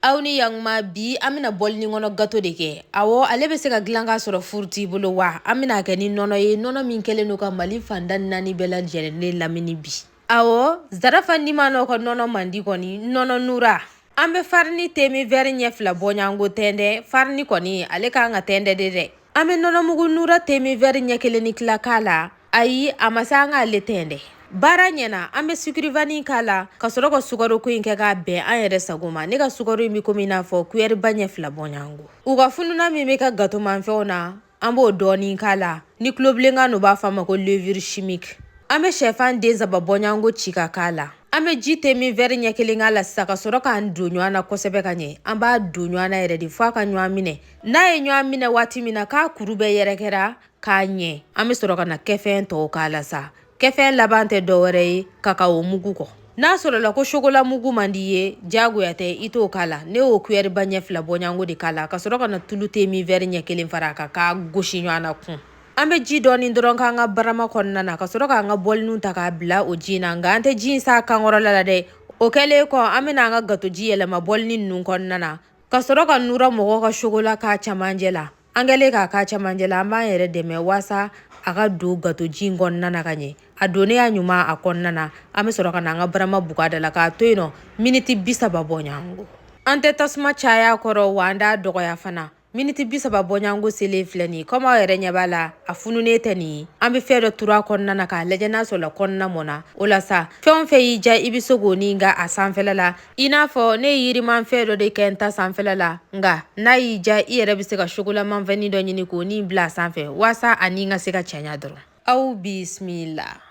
Awni yang ma bi amina bol ni ngono gato de ke awo ale be se ka gilan ka sɔrɔ furti bolo wa amina ke ni nono ye nono min kelen no ka mali fandan nani bela jere ne lamini bi awo zarafa ni mano ko nono mandi koni nono nura ambe farni temi veri ɲɛ fila bɔɲango tende farni koni ale ka nga tende de ambe nono mugu nura temi veri ɲɛ kelen ni kila kala ayi amasa nga ale tende baara ɲɛna an be sukrivani kala ka sɔrɔ ka sugaro ko in kɛ ka bɛn an yɛrɛ sago ma ne ka sugaro in bi komi n'a fɔ kuyɛri ba ɲɛ fila bɔɲango u ka fununa min be ka gato manfɛnw na an b'o dɔɔnin kala ni kulobilenka no b'a fɔ ma ko levure chimique an be shɛfan den saba bɔɲango ci ka kala an be ji temi vɛri ɲɛ kelen k'a la sisan ka sɔrɔ k'an don ɲɔgɔn na kosɛbɛ ka ɲɛ an b'a don ɲɔgɔn na yɛrɛ de fɔ a ka ɲɔgɔn minɛ n'a ye ɲɔgɔn minɛ waati min na k'a kuru bɛ yɛrɛkɛra k'a ɲɛ an be sɔrɔ ka na kɛfɛn tɔw k'a la sa kɛfɛn laban tɛ dɔwɛrɛ ye kakao mugu kɔ n'a sɔrɔla ko shokola mugu man di ye jagoya tɛ i t'o k'a la ne y'o kuyɛri ba ɲɛ fila bɔɲango de k'a la ka sɔrɔ ka na tulu temi vɛri ɲɛ kelen fara a kan k'a gosi ɲɔgɔn na kun an be ji dɔɔni dɔrɔn k'an ka barama kɔnɔna na ka sɔrɔ k'an ka bɔlinu ta k'a bila o ji na nga an tɛ ji sa kankɔrɔla la dɛ o kɛlen kɔ an bena an ka gatoji yɛlɛma bɔlini nunu kɔnɔna na ka sɔrɔ ka nura mɔgɔ ka shokola k'a camancɛ la an kɛlen k'a k'a camancɛ la an b'an yɛrɛ dɛmɛ waasa a ka don gatoji kɔnɔna na ka ɲɛ a donnenya ɲuman a kɔnɔna na an be sɔrɔ ka na an ka barama bugada la k'a to yen nɔ miniti 30 bɔɲango an tɛ tasuma caya kɔrɔ wa an t'a dɔgɔya fana miniti 30 bɔɲango selen filɛ nin komi aw yɛrɛ ɲɛ b'a la a fununen tɛ nin ye an be fɛn dɔ turu a kɔnɔna na k'a lajɛ n'a sɔrɔla kɔnɔna mɔna o la sa fɛn fɛn y'i ja i be se k'o nin ka a sanfɛla la i n'a fɔ ne ye yirimanfɛn dɔ de kɛ n ta sanfɛla la nga n'a y'i ja i yɛrɛ be se ka shokolamanfɛni dɔ ɲini k'o nin bila a sanfɛ waasa a nin ka se ka cɛɲa dɔrɔn aw bisimila